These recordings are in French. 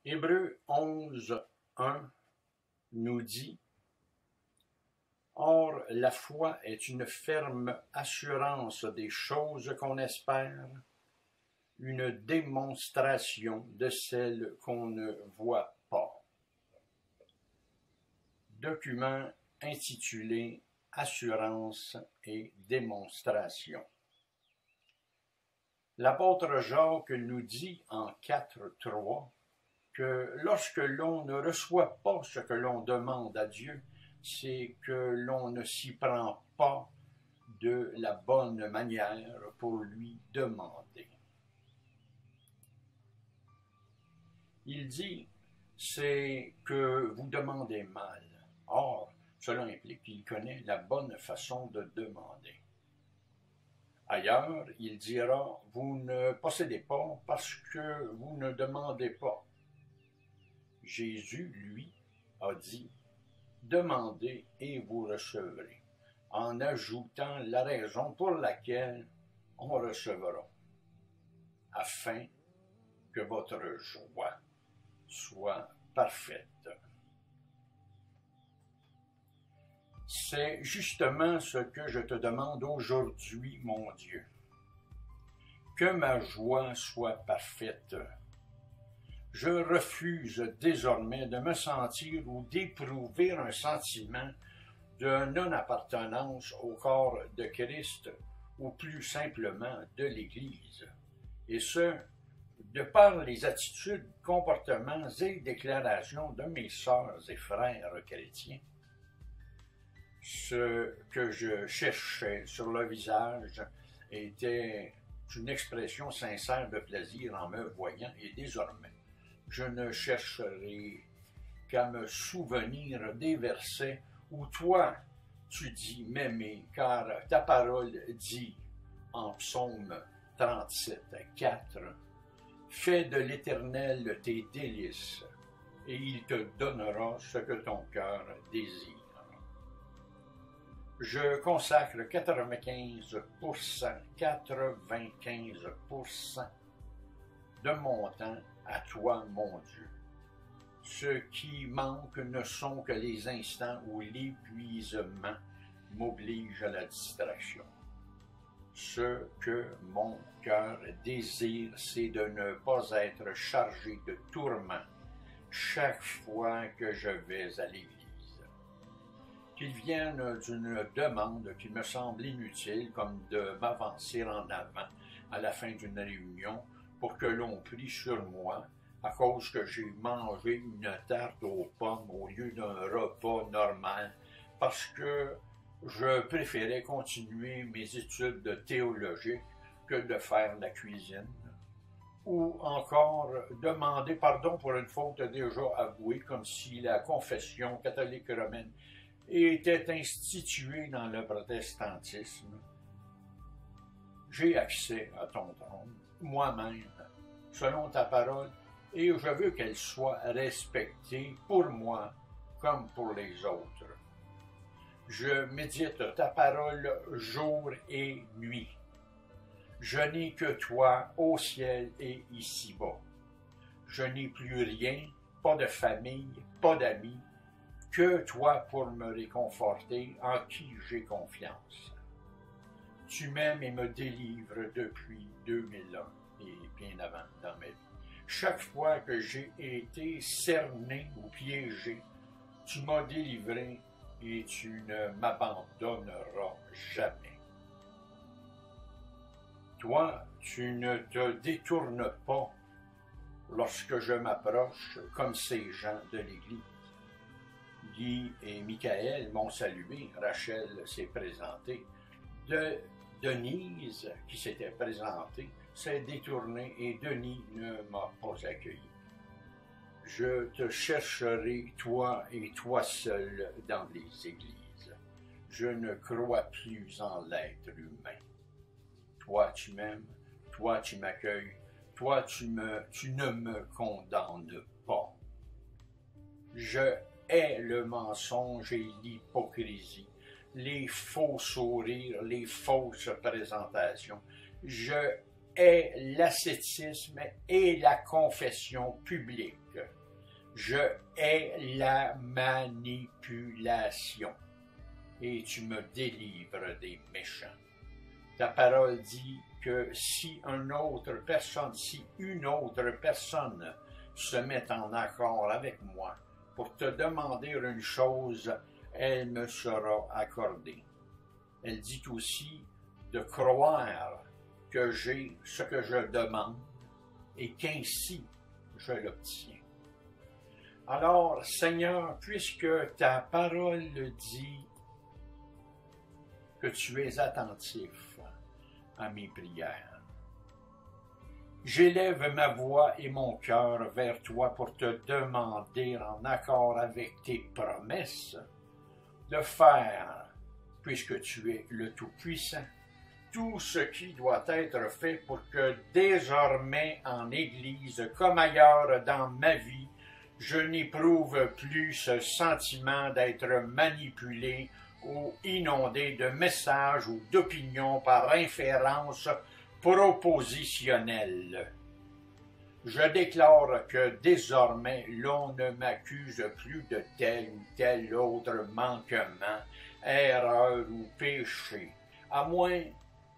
Hébreux 11, 1 nous dit: Or, la foi est une ferme assurance des choses qu'on espère, une démonstration de celles qu'on ne voit pas. Document intitulé Assurance et démonstration. L'apôtre Jacques nous dit en 4.3 que lorsque l'on ne reçoit pas ce que l'on demande à Dieu, c'est que l'on ne s'y prend pas de la bonne manière pour lui demander. Il dit, c'est que vous demandez mal. Or, cela implique qu'il connaît la bonne façon de demander. Ailleurs, il dira, vous ne possédez pas parce que vous ne demandez pas. Jésus, lui, a dit, demandez et vous recevrez, en ajoutant la raison pour laquelle on recevra, afin que votre joie soit parfaite. C'est justement ce que je te demande aujourd'hui, mon Dieu. Que ma joie soit parfaite. Je refuse désormais de me sentir ou d'éprouver un sentiment de non-appartenance au corps de Christ ou plus simplement de l'Église. Et ce, de par les attitudes, comportements et déclarations de mes sœurs et frères chrétiens. Ce que je cherchais sur le visage était une expression sincère de plaisir en me voyant, et désormais, je ne chercherai qu'à me souvenir des versets où toi, tu dis m'aimer, car ta parole dit en Psaume 37, 4, « Fais de l'Éternel tes délices, et il te donnera ce que ton cœur désire. » Je consacre 95% de mon temps à toi, mon Dieu. Ce qui manque ne sont que les instants où l'épuisement m'oblige à la distraction. Ce que mon cœur désire, c'est de ne pas être chargé de tourments chaque fois que je vais à l'église. Qu'il vienne d'une demande qui me semble inutile, comme de m'avancer en avant à la fin d'une réunion pour que l'on prie sur moi à cause que j'ai mangé une tarte aux pommes au lieu d'un repas normal, parce que je préférais continuer mes études théologiques que de faire la cuisine, ou encore demander pardon pour une faute déjà avouée, comme si la confession catholique romaine était instituée dans le protestantisme. J'ai accès à ton trône, moi-même, selon ta parole, et je veux qu'elle soit respectée pour moi comme pour les autres. Je médite ta parole jour et nuit. Je n'ai que toi au ciel et ici-bas. Je n'ai plus rien, pas de famille, pas d'amis, que toi pour me réconforter, en qui j'ai confiance. Tu m'aimes et me délivres depuis 2001 et bien avant dans ma vie. Chaque fois que j'ai été cerné ou piégé, tu m'as délivré et tu ne m'abandonneras jamais. Toi, tu ne te détournes pas lorsque je m'approche comme ces gens de l'Église. Guy et Michael m'ont salué, Rachel s'est présentée, Denise, qui s'était présentée, s'est détournée et Denis ne m'a pas accueilli. Je te chercherai, toi et toi seul, dans les églises. Je ne crois plus en l'être humain. Toi, tu m'aimes, toi, tu m'accueilles, toi, tu ne me condamnes pas. Je hais le mensonge et l'hypocrisie, les faux sourires, les fausses présentations. Je hais l'ascétisme et la confession publique. Je hais la manipulation. Et tu me délivres des méchants. Ta parole dit que si une autre personne se met en accord avec moi pour te demander une chose, elle me sera accordée. Elle dit aussi de croire que j'ai ce que je demande et qu'ainsi je l'obtiens. Alors, Seigneur, puisque ta parole dit que tu es attentif à mes prières, j'élève ma voix et mon cœur vers toi pour te demander, en accord avec tes promesses, de faire, puisque tu es le Tout-Puissant, tout ce qui doit être fait pour que désormais en Église comme ailleurs dans ma vie, je n'éprouve plus ce sentiment d'être manipulé ou inondé de messages ou d'opinions par inférence propositionnelle. Je déclare que désormais l'on ne m'accuse plus de tel ou tel autre manquement, erreur ou péché, à moins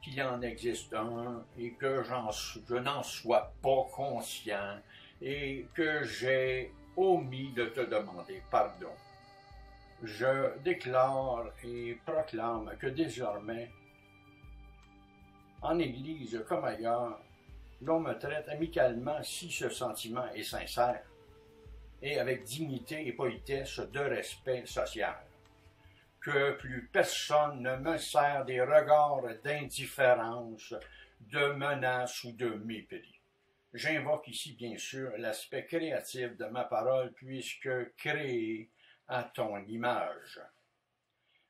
qu'il en existe un et que je n'en sois pas conscient et que j'ai omis de te demander pardon. Je déclare et proclame que désormais, en Église comme ailleurs, l'on me traite amicalement si ce sentiment est sincère et avec dignité et politesse de respect social. Que plus personne ne me serre des regards d'indifférence, de menace ou de mépris. J'invoque ici bien sûr l'aspect créatif de ma parole puisque créé à ton image.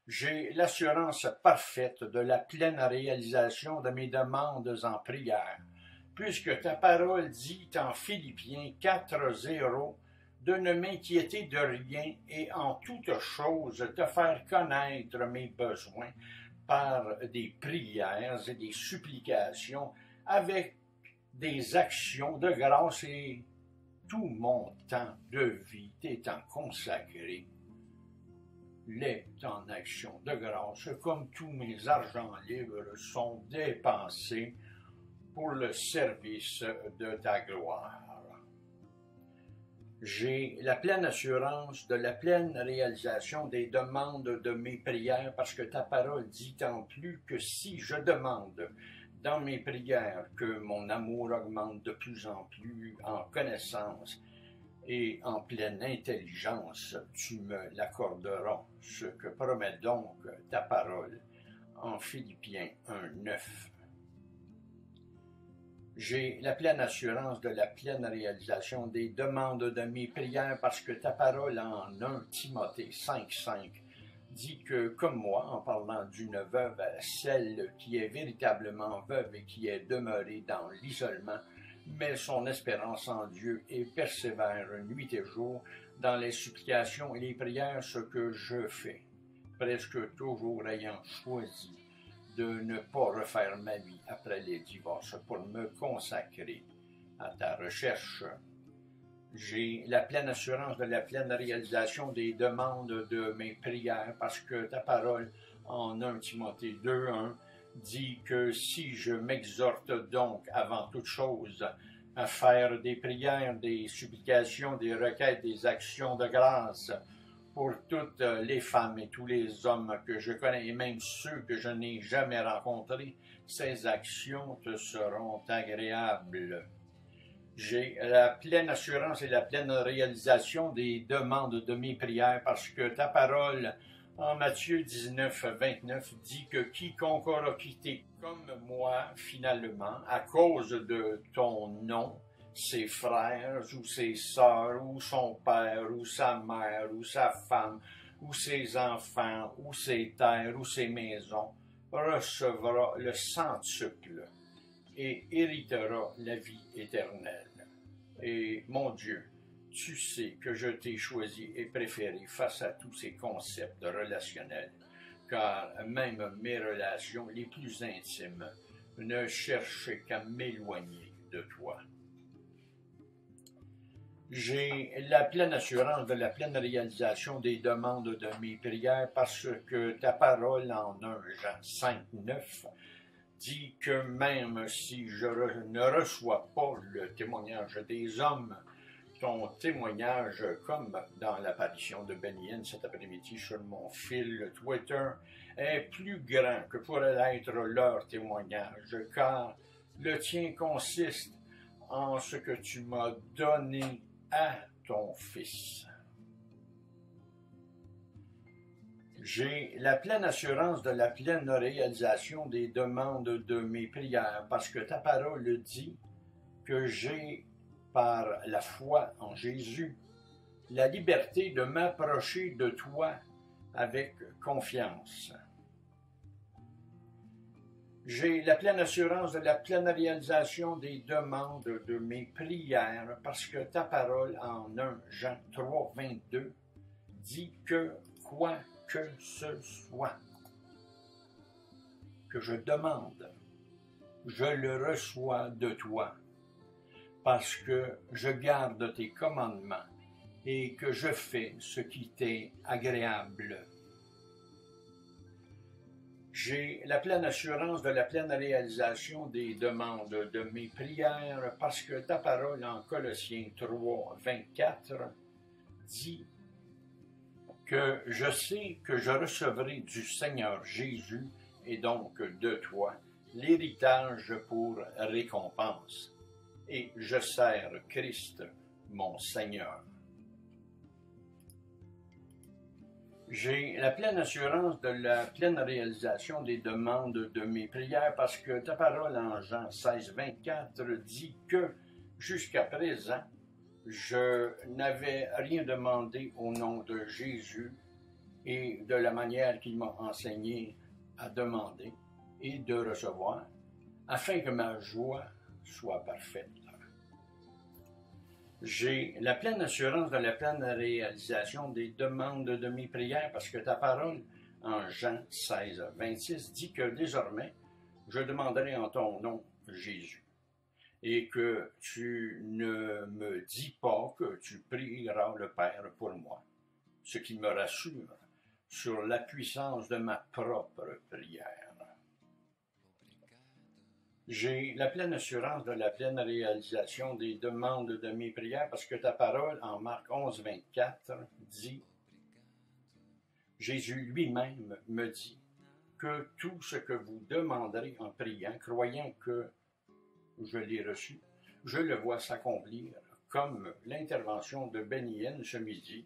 J'ai l'assurance parfaite de la pleine réalisation de mes demandes en prière, puisque ta parole dit en Philippiens 4:0 de ne m'inquiéter de rien et en toute chose te faire connaître mes besoins par des prières et des supplications avec des actions de grâce et tout mon temps de vie t'étant consacré l'est en action de grâce, comme tous mes argents libres sont dépensés pour le service de ta gloire. J'ai la pleine assurance de la pleine réalisation des demandes de mes prières parce que ta parole dit en plus que si je demande dans mes prières que mon amour augmente de plus en plus en connaissance et en pleine intelligence, tu me l'accorderas, ce que promet donc ta parole en Philippiens 1:9. J'ai la pleine assurance de la pleine réalisation des demandes de mes prières parce que ta parole en 1 Timothée 5:5 dit que, comme moi, en parlant d'une veuve, celle qui est véritablement veuve et qui est demeurée dans l'isolement, met son espérance en Dieu et persévère nuit et jour dans les supplications et les prières, ce que je fais, presque toujours ayant choisi de ne pas refaire ma vie après les divorces pour me consacrer à ta recherche. J'ai la pleine assurance de la pleine réalisation des demandes de mes prières parce que ta parole en 1 Timothée 2:1 dit que si je m'exhorte donc avant toute chose à faire des prières, des supplications, des requêtes, des actions de grâce pour toutes les femmes et tous les hommes que je connais et même ceux que je n'ai jamais rencontrés, ces actions te seront agréables. J'ai la pleine assurance et la pleine réalisation des demandes de mes prières parce que ta parole en Matthieu 19:29 dit que quiconque aura quitté comme moi finalement à cause de ton nom, ses frères ou ses sœurs ou son père ou sa mère ou sa femme ou ses enfants ou ses terres ou ses maisons, recevra le centuple et héritera la vie éternelle. Et mon Dieu, tu sais que je t'ai choisi et préféré face à tous ces concepts relationnels, car même mes relations les plus intimes ne cherche qu'à m'éloigner de toi. J'ai la pleine assurance de la pleine réalisation des demandes de mes prières parce que ta parole en 1 Jean 5, 9 dit que même si je ne reçois pas le témoignage des hommes, ton témoignage, comme dans l'apparition de Benny Hinn cet après-midi sur mon fil Twitter, est plus grand que pourrait être leur témoignage, car le tien consiste en ce que tu m'as donné à ton Fils. J'ai la pleine assurance de la pleine réalisation des demandes de mes prières, parce que ta parole dit que j'ai, par la foi en Jésus, la liberté de m'approcher de toi avec confiance. J'ai la pleine assurance de la pleine réalisation des demandes de mes prières parce que ta parole en 1 Jean 3, 22 dit que quoi que ce soit que je demande, je le reçois de toi parce que je garde tes commandements et que je fais ce qui t'est agréable. J'ai la pleine assurance de la pleine réalisation des demandes de mes prières parce que ta parole en Colossiens 3, 24 dit que je sais que je recevrai du Seigneur Jésus et donc de toi l'héritage pour récompense. Et je sers Christ, mon Seigneur. J'ai la pleine assurance de la pleine réalisation des demandes de mes prières parce que ta parole en Jean 16, 24 dit que jusqu'à présent, je n'avais rien demandé au nom de Jésus et de la manière qu'il m'a enseigné à demander et de recevoir, afin que ma joie soit parfaite. J'ai la pleine assurance de la pleine réalisation des demandes de mes prières parce que ta parole, en Jean 16, 26, dit que désormais, je demanderai en ton nom, Jésus, et que tu ne me dis pas que tu prieras le Père pour moi, ce qui me rassure sur la puissance de ma propre prière. J'ai la pleine assurance de la pleine réalisation des demandes de mes prières parce que ta parole en Marc 11, 24 dit « Jésus lui-même me dit que tout ce que vous demanderez en priant, croyant que je l'ai reçu, je le vois s'accomplir comme l'intervention de Benny Hinn ce midi,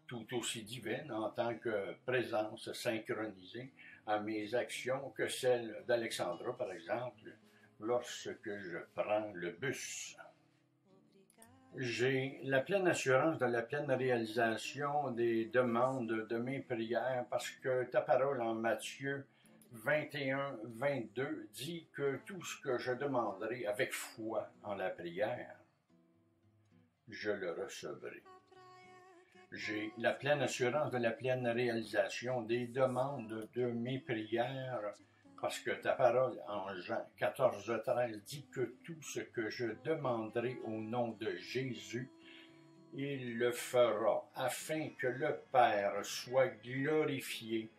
tout aussi divine en tant que présence synchronisée à mes actions que celle d'Alexandra, par exemple, lorsque je prends le bus. J'ai la pleine assurance de la pleine réalisation des demandes de mes prières parce que ta parole en Matthieu 21, 22 dit que tout ce que je demanderai avec foi en la prière, je le recevrai. J'ai la pleine assurance de la pleine réalisation des demandes de mes prières parce que ta parole en Jean 14, 13 dit que tout ce que je demanderai au nom de Jésus, il le fera afin que le Père soit glorifié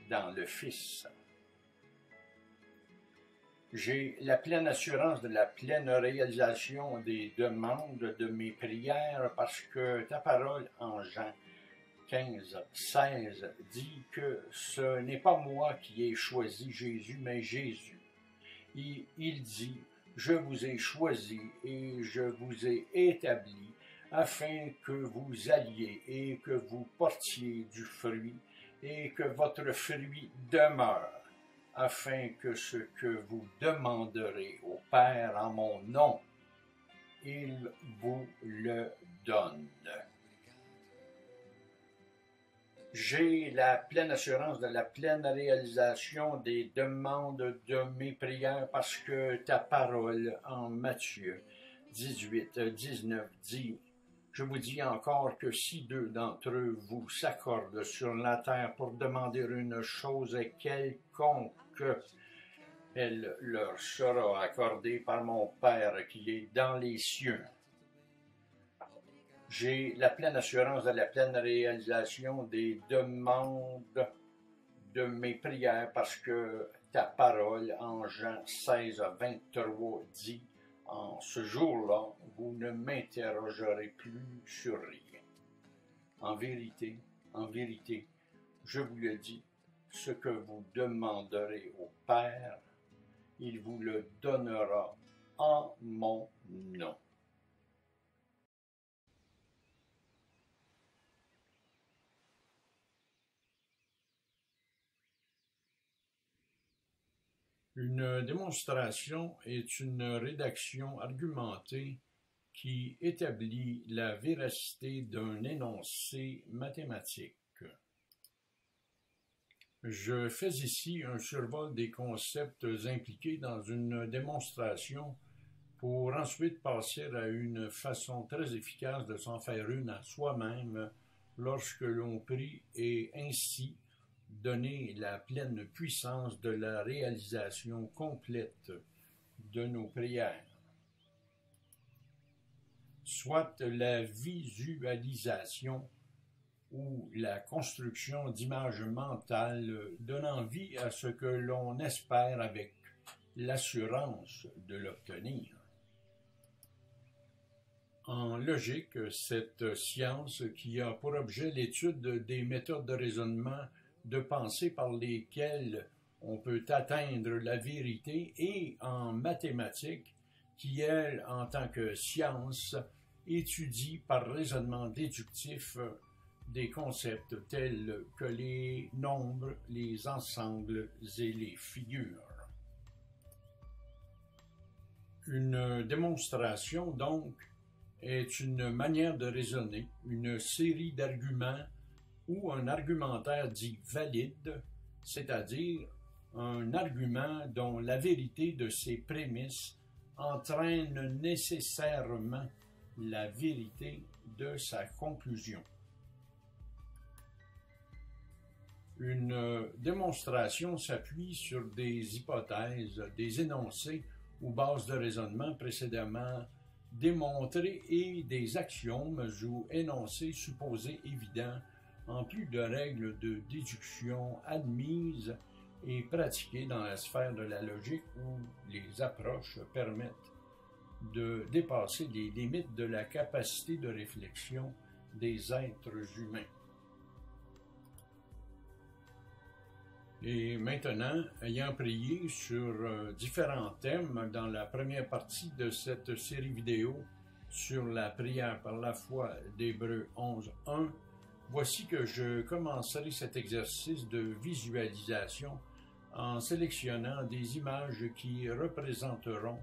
dans le Fils. J'ai la pleine assurance de la pleine réalisation des demandes de mes prières parce que ta parole en Jean 15, 16 dit que ce n'est pas moi qui ai choisi Jésus, mais Jésus. Il dit, je vous ai choisi et je vous ai établi afin que vous alliez et que vous portiez du fruit et que votre fruit demeure, afin que ce que vous demanderez au Père en mon nom, il vous le donne. J'ai la pleine assurance de la pleine réalisation des demandes de mes prières parce que ta parole en Matthieu 18, 19 dit « Je vous dis encore que si deux d'entre eux vous s'accordent sur la terre pour demander une chose quelconque, elle leur sera accordée par mon Père qui est dans les cieux. J'ai la pleine assurance de la pleine réalisation des demandes de mes prières parce que ta parole en Jean 16, 23 dit « En ce jour-là, vous ne m'interrogerez plus sur rien. En vérité, je vous le dis, ce que vous demanderez au Père, il vous le donnera en mon nom. » Une démonstration est une rédaction argumentée qui établit la véracité d'un énoncé mathématique. Je fais ici un survol des concepts impliqués dans une démonstration pour ensuite passer à une façon très efficace de s'en faire une à soi-même lorsque l'on prie et ainsi donner la pleine puissance de la réalisation complète de nos prières. Soit la visualisation ou la construction d'images mentales donnant vie à ce que l'on espère avec l'assurance de l'obtenir. En logique, cette science qui a pour objet l'étude des méthodes de raisonnement de pensée par lesquelles on peut atteindre la vérité, et en mathématiques qui, elle, en tant que science, étudie par raisonnement déductif des concepts tels que les nombres, les ensembles et les figures. Une démonstration, donc, est une manière de raisonner, une série d'arguments ou un argumentaire dit valide, c'est-à-dire un argument dont la vérité de ses prémices entraîne nécessairement la vérité de sa conclusion. Une démonstration s'appuie sur des hypothèses, des énoncés ou bases de raisonnement précédemment démontrés et des axiomes ou énoncés supposés évidents, en plus de règles de déduction admises et pratiquées dans la sphère de la logique où les approches permettent de dépasser les limites de la capacité de réflexion des êtres humains. Et maintenant, ayant prié sur différents thèmes dans la première partie de cette série vidéo sur la prière par la foi d'Hébreux 11.1, voici que je commencerai cet exercice de visualisation en sélectionnant des images qui représenteront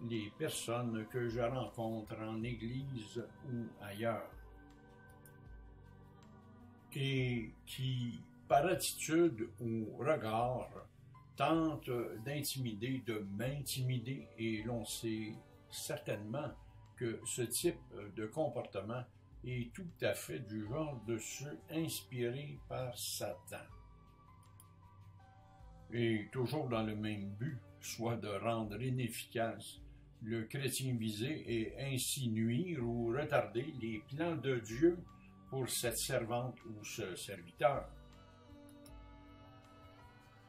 les personnes que je rencontre en église ou ailleurs et qui, par attitude ou regard, tentent d'intimider, de m'intimider, et l'on sait certainement que ce type de comportement est tout à fait du genre de ceux inspirés par Satan. Et toujours dans le même but, soit de rendre inefficace le chrétien visé et ainsi nuire ou retarder les plans de Dieu pour cette servante ou ce serviteur.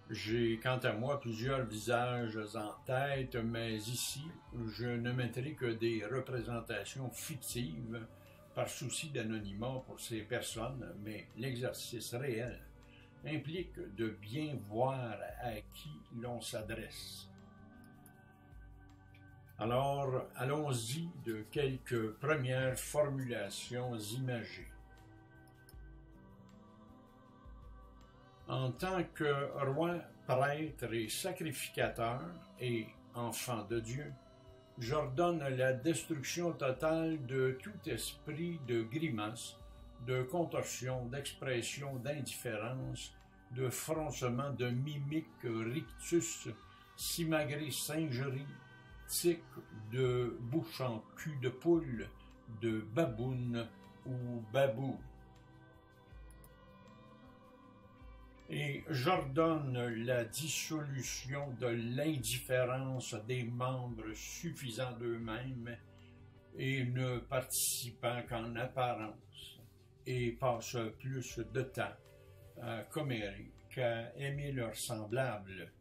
J'ai quant à moi plusieurs visages en tête, mais ici, je ne mettrai que des représentations fictives par souci d'anonymat pour ces personnes, mais l'exercice réel implique de bien voir à qui l'on s'adresse. Alors, allons-y de quelques premières formulations imagées. En tant que roi, prêtre et sacrificateur et enfant de Dieu, j'ordonne la destruction totale de tout esprit de grimace, de contorsion, d'expression, d'indifférence, de froncement, de mimique, rictus, simagrée, singerie, tic, de bouche en cul de poule, de baboune ou babou. Et j'ordonne la dissolution de l'indifférence des membres suffisants d'eux-mêmes et ne participant qu'en apparence, et passent plus de temps à commérer qu'à aimer leurs semblables.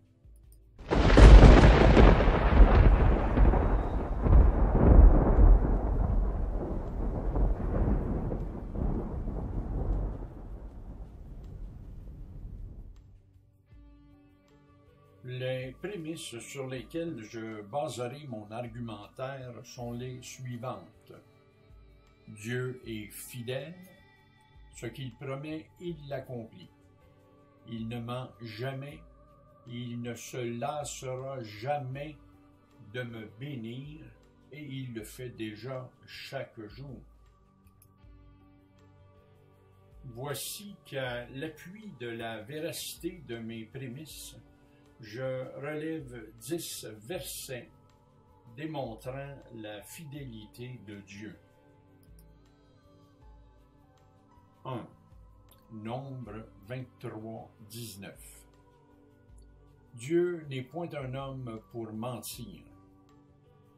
Les prémices sur lesquelles je baserai mon argumentaire sont les suivantes. Dieu est fidèle, ce qu'il promet, il l'accomplit. Il ne ment jamais, il ne se lassera jamais de me bénir, et il le fait déjà chaque jour. Voici qu'à l'appui de la véracité de mes prémices, je relève 10 versets démontrant la fidélité de Dieu. 1. Nombre 23, 19. Dieu n'est point un homme pour mentir,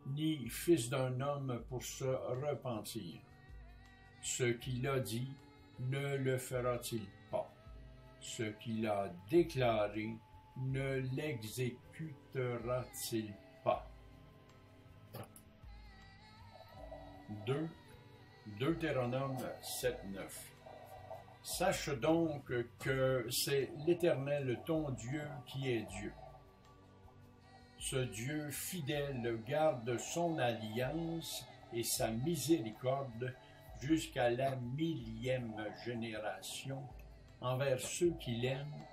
ni fils d'un homme pour se repentir. Ce qu'il a dit, ne le fera-t-il pas? Ce qu'il a déclaré, ne l'exécutera-t-il pas? 2. Deutéronome 7, 9. Sache donc que c'est l'Éternel ton Dieu qui est Dieu. Ce Dieu fidèle garde son alliance et sa miséricorde jusqu'à la 1000e génération envers ceux qui l'aiment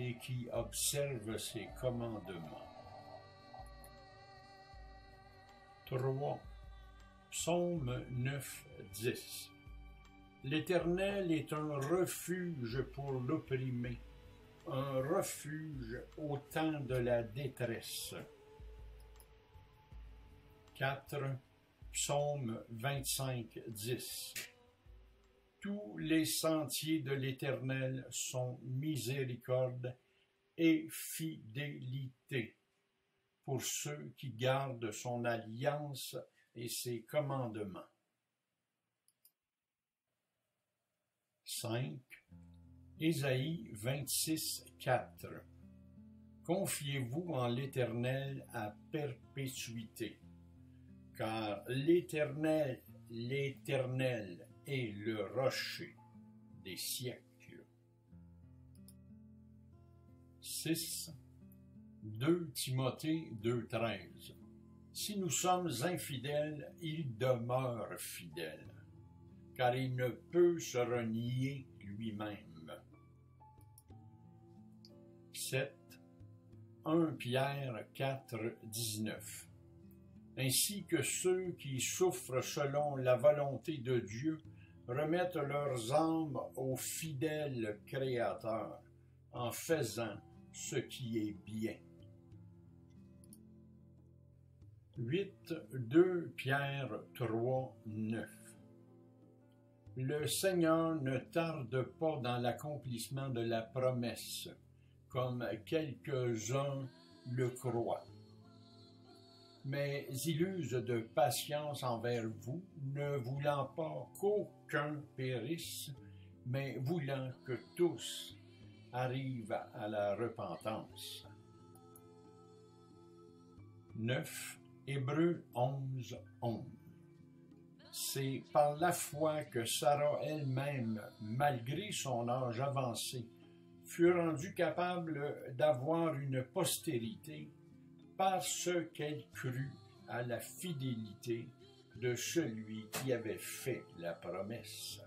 et qui observent ses commandements. 3. Psaume 9, 10. L'Éternel est un refuge pour l'opprimé, un refuge au temps de la détresse. 4. Psaume 25, 10. Tous les sentiers de l'Éternel sont miséricorde et fidélité pour ceux qui gardent son alliance et ses commandements. 5. Ésaïe 26, 4. Confiez-vous en l'Éternel à perpétuité, car l'Éternel est le rocher des siècles. 6. 2 Timothée 2, 13. Si nous sommes infidèles, il demeure fidèle, car il ne peut se renier lui-même. 7. 1 Pierre 4, 19. Ainsi que ceux qui souffrent selon la volonté de Dieu remettent leurs âmes au fidèle Créateur en faisant ce qui est bien. 8. 2 Pierre 3, 9. Le Seigneur ne tarde pas dans l'accomplissement de la promesse, comme quelques-uns le croient, mais il use de patience envers vous, ne voulant pas qu'aucun périsse, mais voulant que tous arrivent à la repentance. 9. Hébreux 11, 11. C'est par la foi que Sarah elle-même, malgré son âge avancé, fut rendue capable d'avoir une postérité parce qu'elle crut à la fidélité de celui qui avait fait la promesse.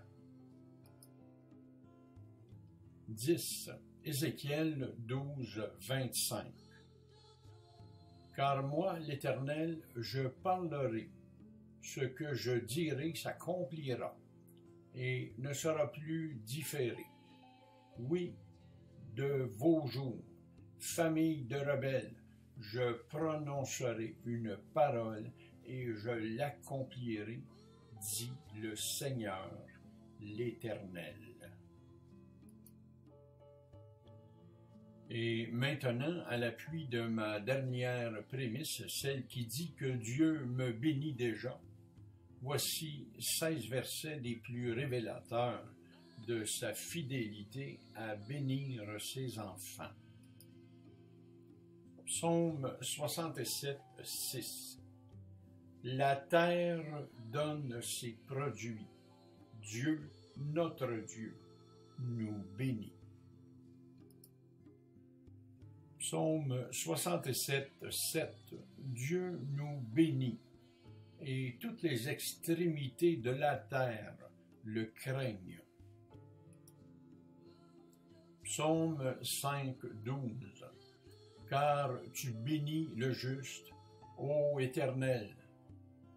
10. Ézéchiel 12, 25. Car moi, l'Éternel, je parlerai, ce que je dirai s'accomplira, et ne sera plus différé. Oui, de vos jours, famille de rebelles, je prononcerai une parole et je l'accomplirai, dit le Seigneur, l'Éternel. Et maintenant, à l'appui de ma dernière prémisse, celle qui dit que Dieu me bénit déjà, voici 16 versets des plus révélateurs de sa fidélité à bénir ses enfants. Psaume 67, 6. La terre donne ses produits. Dieu, notre Dieu, nous bénit. Psaume 67, 7. Dieu nous bénit, et toutes les extrémités de la terre le craignent. Psaume 5, 12. Car tu bénis le juste, ô Éternel,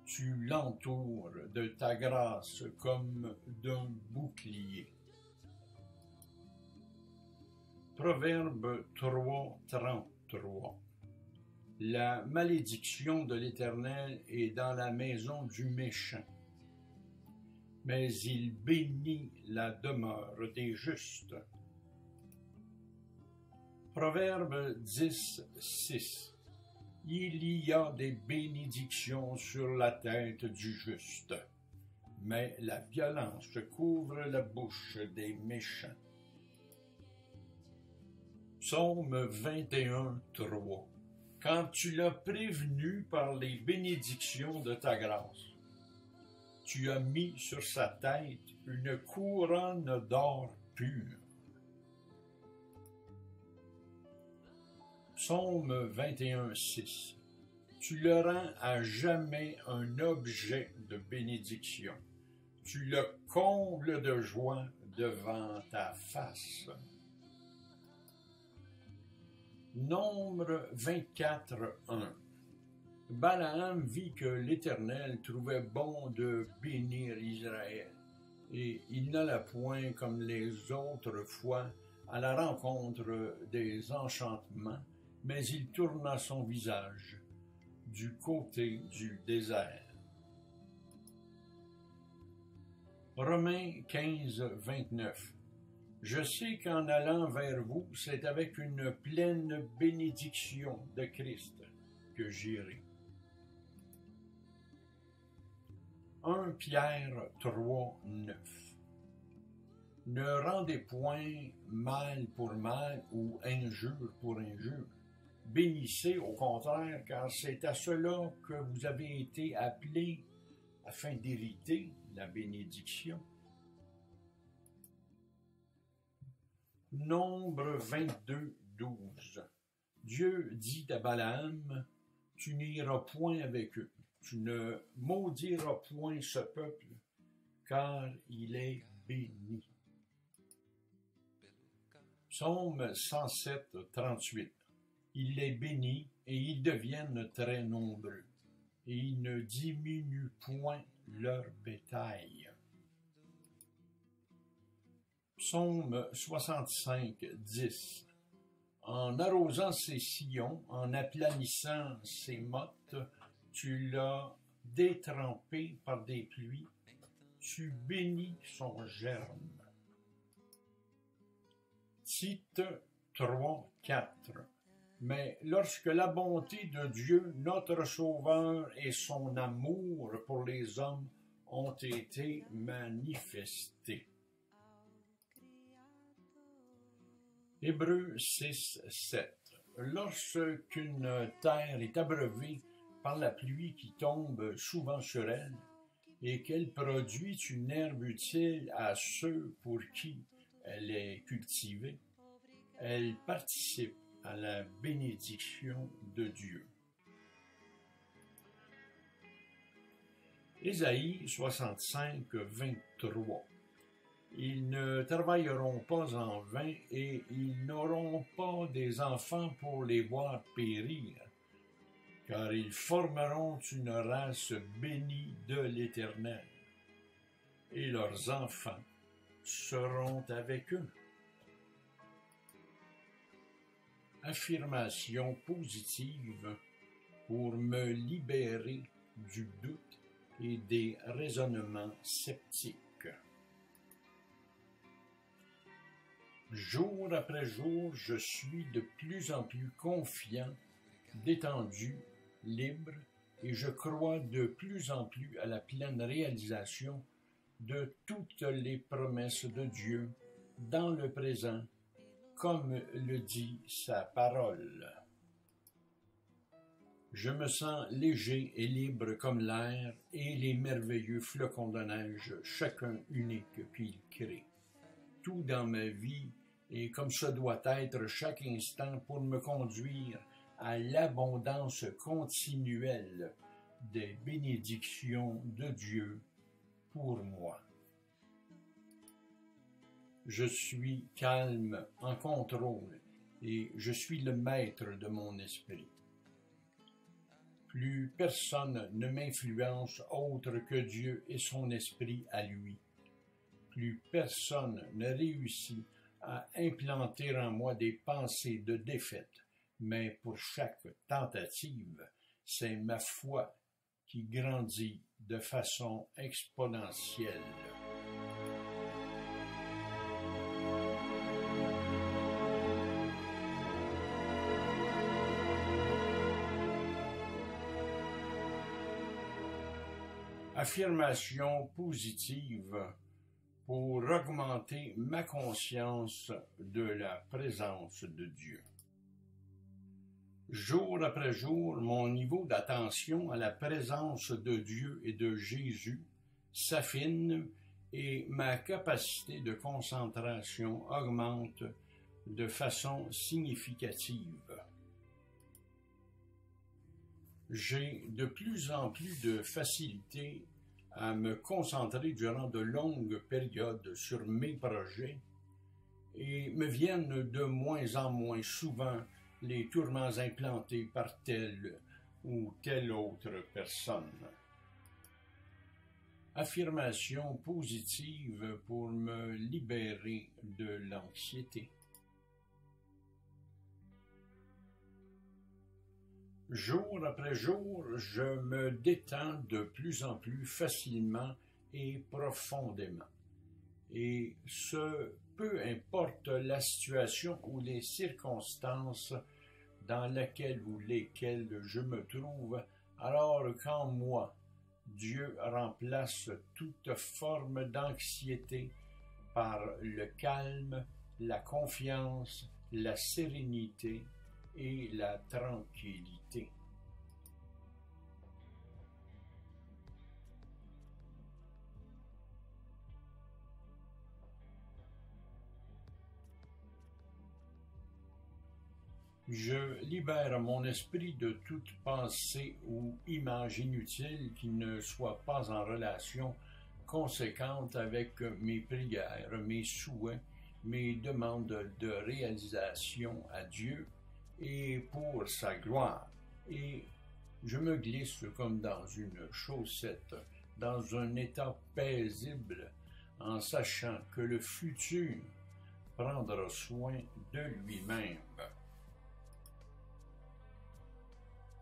tu l'entoures de ta grâce comme d'un bouclier. Proverbe 3, 33. La malédiction de l'Éternel est dans la maison du méchant, mais il bénit la demeure des justes. Proverbe 10, 6. Il y a des bénédictions sur la tête du juste, mais la violence couvre la bouche des méchants. Psaume 21, 3. Quand tu l'as prévenu par les bénédictions de ta grâce, tu as mis sur sa tête une couronne d'or pur. Psaume 21, 6. Tu le rends à jamais un objet de bénédiction. Tu le combles de joie devant ta face. Nombre 24, 1. Balaam vit que l'Éternel trouvait bon de bénir Israël, et il n'alla point comme les autres fois à la rencontre des enchantements, mais il tourna son visage du côté du désert. Romains 15, 29. Je sais qu'en allant vers vous, c'est avec une pleine bénédiction de Christ que j'irai. 1 Pierre 3, 9. Ne rendez point mal pour mal ou injure pour injure. Bénissez au contraire, car c'est à cela que vous avez été appelés afin d'hériter la bénédiction. Nombre 22, 12. Dieu dit à Balaam, tu n'iras point avec eux, tu ne maudiras point ce peuple, car il est béni. Psaume 107, 38. Il les bénit et ils deviennent très nombreux, et il ne diminue point leur bétail. Psaume 65, 10. En arrosant ses sillons, en aplanissant ses mottes, tu l'as détrempé par des pluies, tu bénis son germe. Tite 3, 4. Mais lorsque la bonté de Dieu, notre Sauveur, et son amour pour les hommes ont été manifestés. Hébreux 6, 7. Lorsqu'une terre est abreuvée par la pluie qui tombe souvent sur elle, et qu'elle produit une herbe utile à ceux pour qui elle est cultivée, elle participe à la bénédiction de Dieu. Ésaïe 65, 23. Ils ne travailleront pas en vain et ils n'auront pas des enfants pour les voir périr, car ils formeront une race bénie de l'Éternel, et leurs enfants seront avec eux. Affirmation positive pour me libérer du doute et des raisonnements sceptiques. Jour après jour, je suis de plus en plus confiant, détendu, libre, et je crois de plus en plus à la pleine réalisation de toutes les promesses de Dieu dans le présent, comme le dit sa parole. Je me sens léger et libre comme l'air et les merveilleux flocons de neige, chacun unique qu'il crée. Tout dans ma vie est comme ce doit être chaque instant pour me conduire à l'abondance continuelle des bénédictions de Dieu pour moi. Je suis calme, en contrôle, et je suis le maître de mon esprit. Plus personne ne m'influence autre que Dieu et son esprit à lui. Plus personne ne réussit à implanter en moi des pensées de défaite, mais pour chaque tentative, c'est ma foi qui grandit de façon exponentielle. Affirmation positive pour augmenter ma conscience de la présence de Dieu. Jour après jour, mon niveau d'attention à la présence de Dieu et de Jésus s'affine et ma capacité de concentration augmente de façon significative. J'ai de plus en plus de facilité à me concentrer durant de longues périodes sur mes projets et me viennent de moins en moins souvent les tourments implantés par telle ou telle autre personne. Affirmation positive pour me libérer de l'anxiété. Jour après jour, je me détends de plus en plus facilement et profondément. Et ce, peu importe la situation ou les circonstances dans laquelle ou lesquelles je me trouve, alors qu'en moi, Dieu remplace toute forme d'anxiété par le calme, la confiance, la sérénité et la tranquillité. Je libère mon esprit de toute pensée ou image inutile qui ne soit pas en relation conséquente avec mes prières, mes souhaits, mes demandes de réalisation à Dieu et pour sa gloire. Et je me glisse comme dans une chaussette, dans un état paisible, en sachant que le futur prendra soin de lui-même.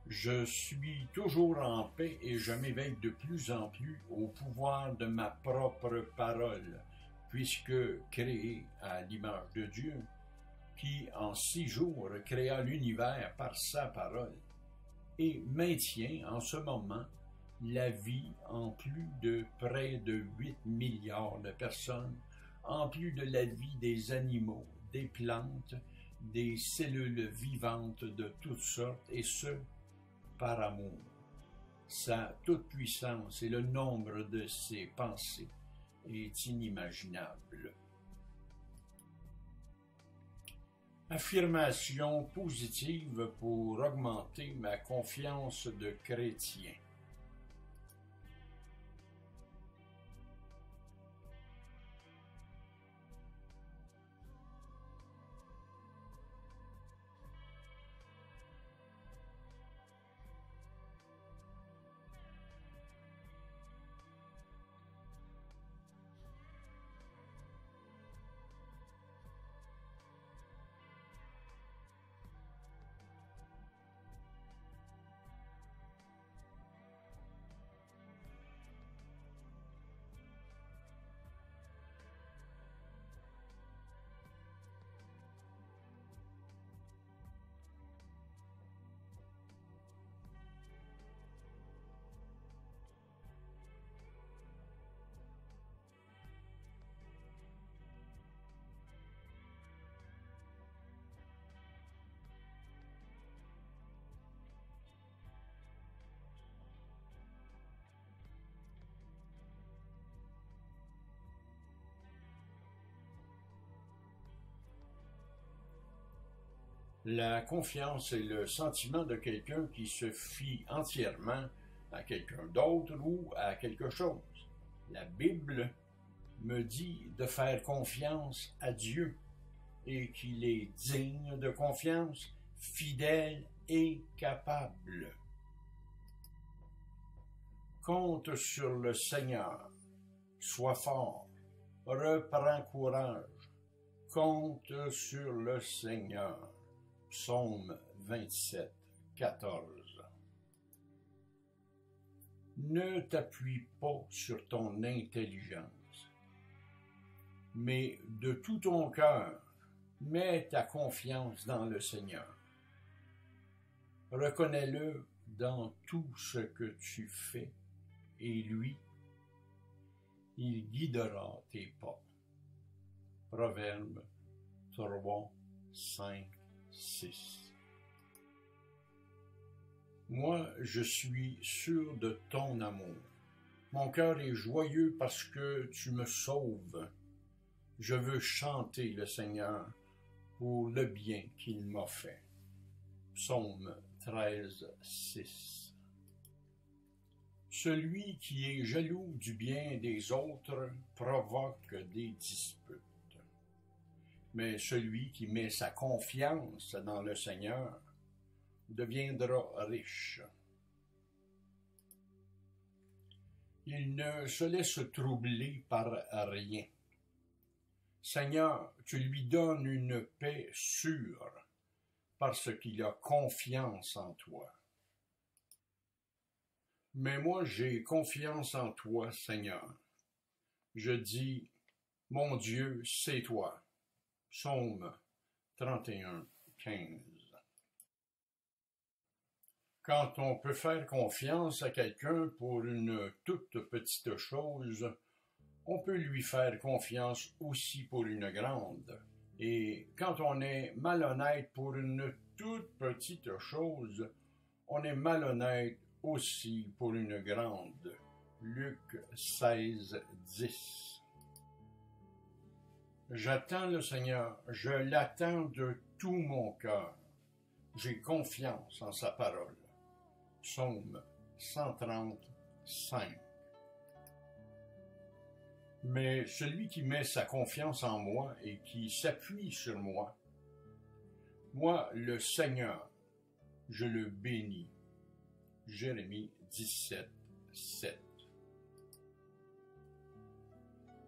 Je suis toujours en paix et je m'éveille de plus en plus au pouvoir de ma propre parole, puisque créé à l'image de Dieu, qui en 6 jours créa l'univers par sa parole, et maintient en ce moment la vie en plus de près de 8 milliards de personnes, en plus de la vie des animaux, des plantes, des cellules vivantes de toutes sortes, et ce, par amour. Sa toute-puissance et le nombre de ses pensées est inimaginable. Affirmation positive pour augmenter ma confiance de chrétien. La confiance est le sentiment de quelqu'un qui se fie entièrement à quelqu'un d'autre ou à quelque chose. La Bible me dit de faire confiance à Dieu et qu'il est digne de confiance, fidèle et capable. Compte sur le Seigneur, sois fort, reprends courage, compte sur le Seigneur. Psaume 27, 14. Ne t'appuie pas sur ton intelligence, mais de tout ton cœur, mets ta confiance dans le Seigneur. Reconnais-le dans tout ce que tu fais, et lui, il guidera tes pas. Proverbe 3, 5, 6. Moi, je suis sûr de ton amour. Mon cœur est joyeux parce que tu me sauves. Je veux chanter le Seigneur pour le bien qu'il m'a fait. Psaume 13, 6. Celui qui est jaloux du bien des autres provoque des disputes. Mais celui qui met sa confiance dans le Seigneur deviendra riche. Il ne se laisse troubler par rien. Seigneur, tu lui donnes une paix sûre parce qu'il a confiance en toi. Mais moi, j'ai confiance en toi, Seigneur. Je dis, mon Dieu, c'est toi. Psaume 31, 15. Quand on peut faire confiance à quelqu'un pour une toute petite chose, on peut lui faire confiance aussi pour une grande. Et quand on est malhonnête pour une toute petite chose, on est malhonnête aussi pour une grande. Luc 16, 10. J'attends le Seigneur, je l'attends de tout mon cœur. J'ai confiance en sa parole. Psaume 135. Mais celui qui met sa confiance en moi et qui s'appuie sur moi, moi, le Seigneur, je le bénis. Jérémie 17, 7.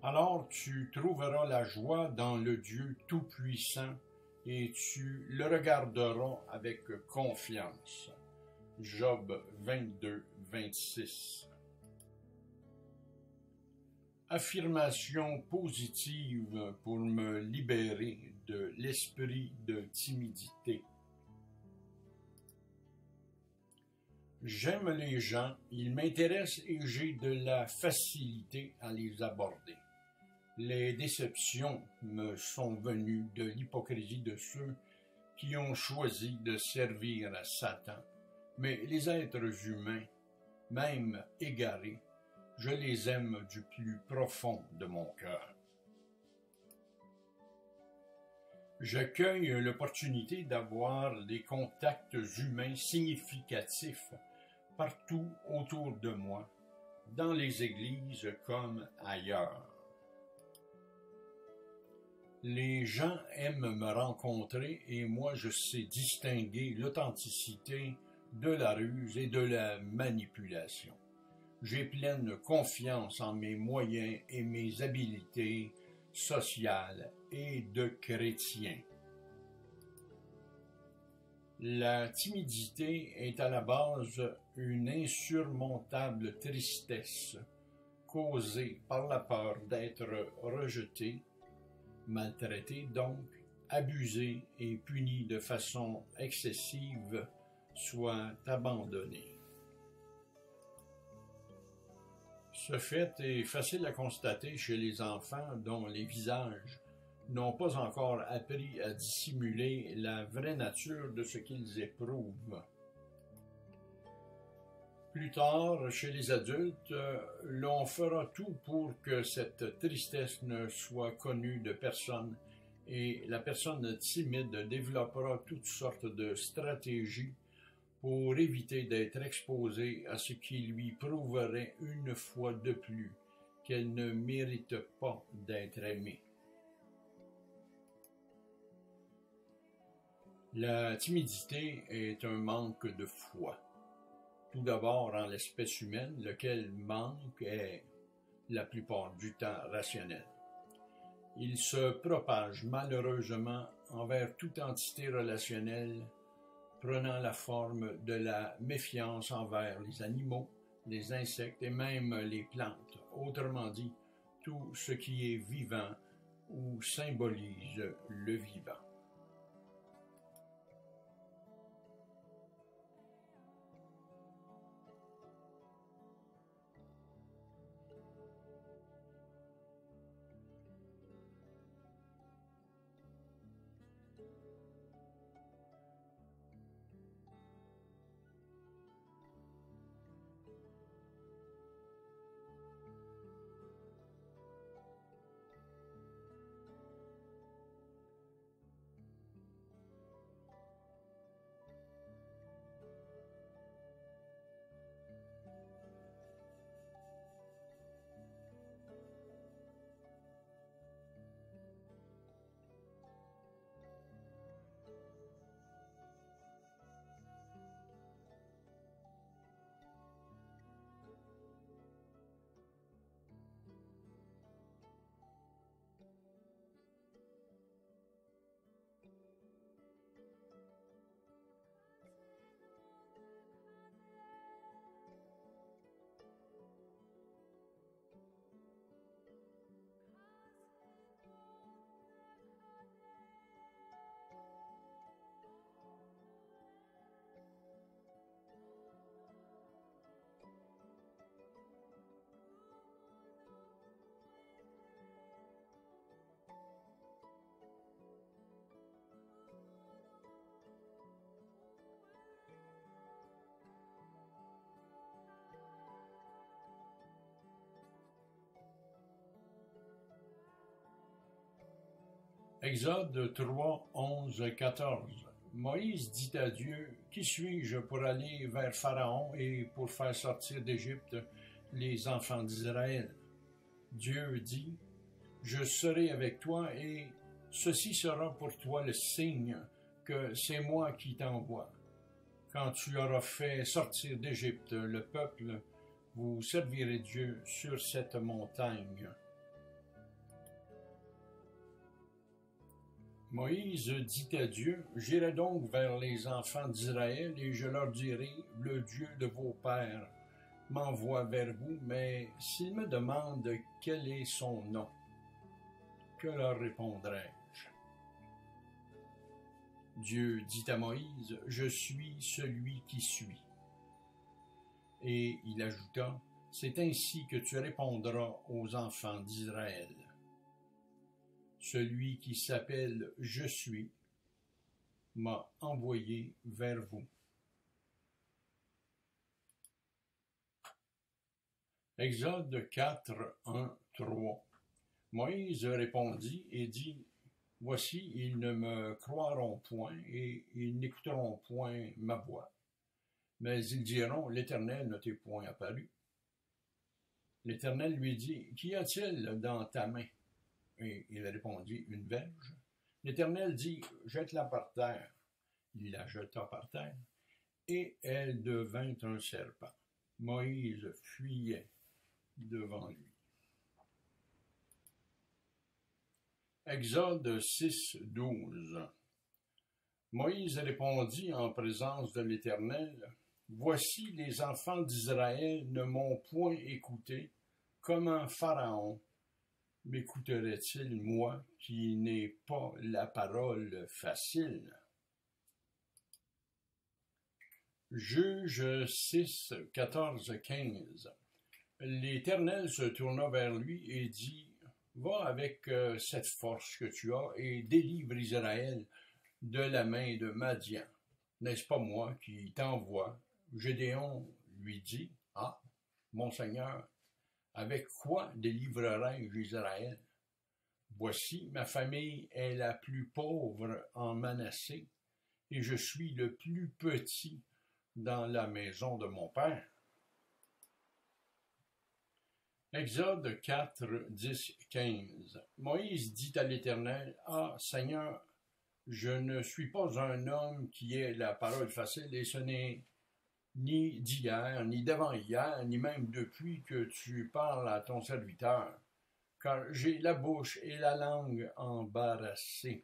Alors tu trouveras la joie dans le Dieu Tout-Puissant et tu le regarderas avec confiance. Job 22, 26. Affirmation positive pour me libérer de l'esprit de timidité. J'aime les gens, ils m'intéressent et j'ai de la facilité à les aborder. Les déceptions me sont venues de l'hypocrisie de ceux qui ont choisi de servir à Satan. Mais les êtres humains, même égarés, je les aime du plus profond de mon cœur. J'accueille l'opportunité d'avoir des contacts humains significatifs partout autour de moi, dans les églises comme ailleurs. Les gens aiment me rencontrer et moi je sais distinguer l'authenticité de la ruse et de la manipulation. J'ai pleine confiance en mes moyens et mes habiletés sociales et de chrétien. La timidité est à la base une insurmontable tristesse causée par la peur d'être rejeté, maltraité donc, abusé et puni de façon excessive, soit abandonné. Ce fait est facile à constater chez les enfants dont les visages n'ont pas encore appris à dissimuler la vraie nature de ce qu'ils éprouvent. Plus tard, chez les adultes, l'on fera tout pour que cette tristesse ne soit connue de personne Et la personne timide développera toutes sortes de stratégies pour éviter d'être exposée à ce qui lui prouverait une fois de plus qu'elle ne mérite pas d'être aimée. La timidité est un manque de foi. Tout d'abord en l'espèce humaine, lequel manque est la plupart du temps rationnel. Il se propage malheureusement envers toute entité relationnelle, prenant la forme de la méfiance envers les animaux, les insectes et même les plantes. Autrement dit, tout ce qui est vivant ou symbolise le vivant. Exode 3, 11, 14. Moïse dit à Dieu, « Qui suis-je pour aller vers Pharaon et pour faire sortir d'Égypte les enfants d'Israël? » Dieu dit, « Je serai avec toi et ceci sera pour toi le signe que c'est moi qui t'envoie. Quand tu auras fait sortir d'Égypte le peuple, vous servirez Dieu sur cette montagne. » Moïse dit à Dieu, « J'irai donc vers les enfants d'Israël et je leur dirai, le Dieu de vos pères m'envoie vers vous, mais s'ils me demandent quel est son nom, que leur répondrai-je? » Dieu dit à Moïse, « Je suis celui qui suis. » Et il ajouta, « C'est ainsi que tu répondras aux enfants d'Israël. Celui qui s'appelle « Je suis » m'a envoyé vers vous. » Exode 4, 1, 3. Moïse répondit et dit, « Voici, ils ne me croiront point et ils n'écouteront point ma voix. Mais ils diront, l'Éternel ne t'est point apparu. » L'Éternel lui dit, « Qu'y a-t-il dans ta main? » Et il répondit, « Une verge. » L'Éternel dit, « Jette-la par terre. » Il la jeta par terre, et elle devint un serpent. Moïse fuyait devant lui. Exode 6, 12. Moïse répondit en présence de l'Éternel, « Voici les enfants d'Israël ne m'ont point écouté, comment Pharaon m'écouterait-il, moi, qui n'ai pas la parole facile? » Juge 6, 14, 15. L'Éternel se tourna vers lui et dit, « Va avec cette force que tu as et délivre Israël de la main de Madian. N'est-ce pas moi qui t'envoie? » Gédéon lui dit, « Ah, mon Seigneur, avec quoi délivrerai-je Israël? Voici, ma famille est la plus pauvre en Manassé, et je suis le plus petit dans la maison de mon père. Exode 4, 10, 15. Moïse dit à l'Éternel, « Ah, Seigneur, je ne suis pas un homme qui ait la parole facile, et ce n'est ni d'hier, ni d'avant-hier, ni même depuis que tu parles à ton serviteur, car j'ai la bouche et la langue embarrassées. »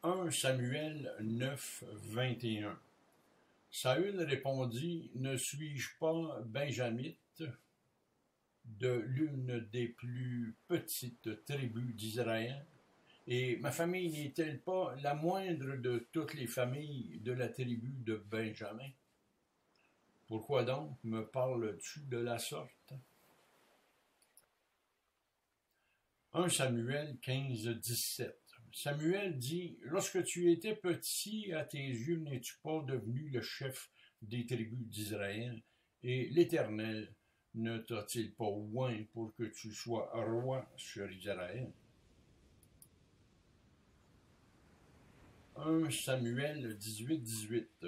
1 Samuel 9, 21. Saül répondit, « Ne suis-je pas benjamite de l'une des plus petites tribus d'Israël? Et ma famille n'est-elle pas la moindre de toutes les familles de la tribu de Benjamin? Pourquoi donc me parles-tu de la sorte? » 1 Samuel 15, 17. Samuel dit, « Lorsque tu étais petit, à tes yeux n'es-tu pas devenu le chef des tribus d'Israël? Et l'Éternel ne t'a-t-il pas oint pour que tu sois roi sur Israël? » 1 Samuel 18, 18.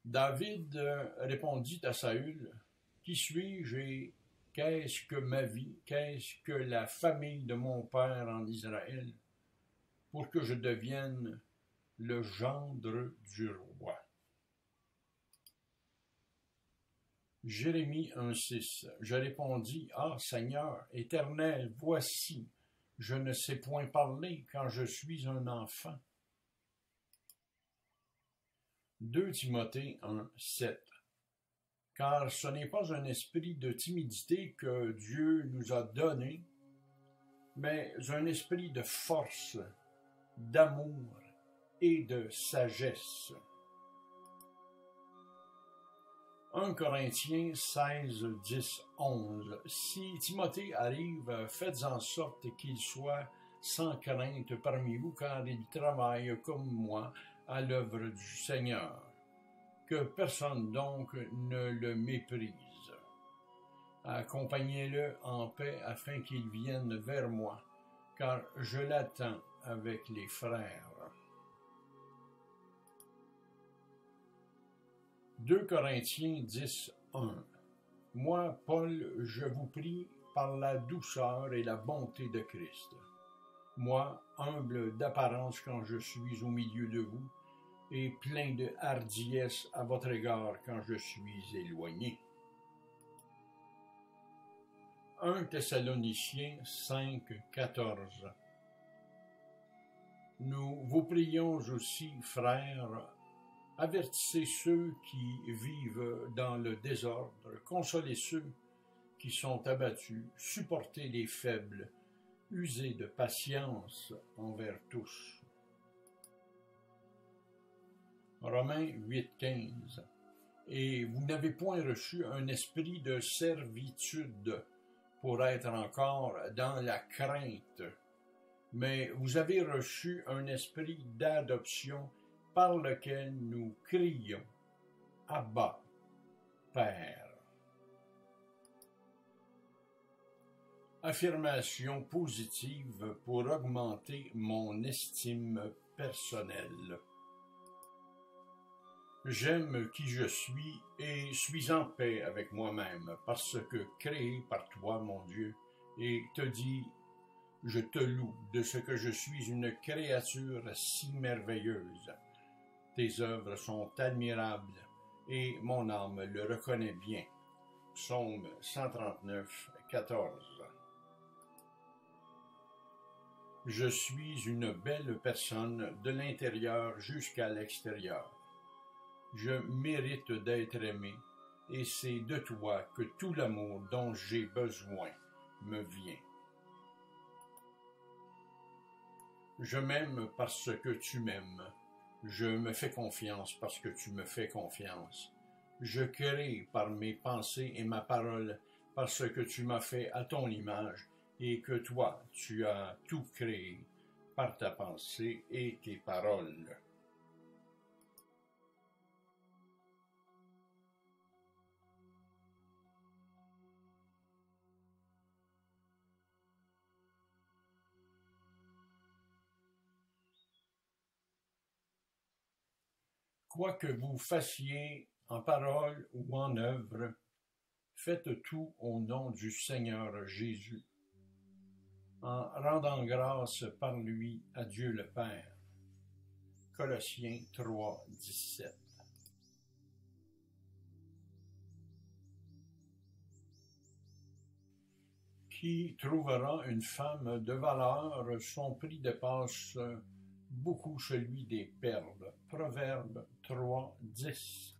David répondit à Saül, « Qui suis-je et qu'est-ce que ma vie, qu'est-ce que la famille de mon père en Israël, pour que je devienne le gendre du roi? » Jérémie 1,6. Je répondis, « Ah, Seigneur, Éternel, voici, je ne sais point parler quand je suis un enfant. » 2 Timothée 1,7. Car ce n'est pas un esprit de timidité que Dieu nous a donné, mais un esprit de force, d'amour et de sagesse. 1 Corinthiens 16, 10, 11. Si Timothée arrive, faites en sorte qu'il soit sans crainte parmi vous, car il travaille comme moi à l'œuvre du Seigneur. Que personne donc ne le méprise. Accompagnez-le en paix afin qu'il vienne vers moi, car je l'attends avec les frères. 2 Corinthiens 10, 1. Moi, Paul, je vous prie par la douceur et la bonté de Christ. Moi, humble d'apparence quand je suis au milieu de vous, et plein de hardiesse à votre égard quand je suis éloigné. 1 Thessaloniciens 5, 14. Nous vous prions aussi, frères, avertissez ceux qui vivent dans le désordre, consolez ceux qui sont abattus, supportez les faibles, usez de patience envers tous. Romains 8, 15. Et vous n'avez point reçu un esprit de servitude pour être encore dans la crainte, mais vous avez reçu un esprit d'adoption par lequel nous crions « Abba, Père ». Affirmation positive pour augmenter mon estime personnelle. J'aime qui je suis et suis en paix avec moi-même parce que créé par toi, mon Dieu, et te dis, je te loue de ce que je suis une créature si merveilleuse. Tes œuvres sont admirables et mon âme le reconnaît bien. Psaume 139, 14. Je suis une belle personne de l'intérieur jusqu'à l'extérieur. Je mérite d'être aimé, et c'est de toi que tout l'amour dont j'ai besoin me vient. Je m'aime parce que tu m'aimes. Je me fais confiance parce que tu me fais confiance. Je crée par mes pensées et ma parole parce que tu m'as fait à ton image et que toi, tu as tout créé par ta pensée et tes paroles. Quoi que vous fassiez en parole ou en œuvre, faites tout au nom du Seigneur Jésus, en rendant grâce par lui à Dieu le Père. Colossiens 3, 17. Qui trouvera une femme de valeur, son prix dépasse beaucoup celui des perles. Proverbe 3, 10.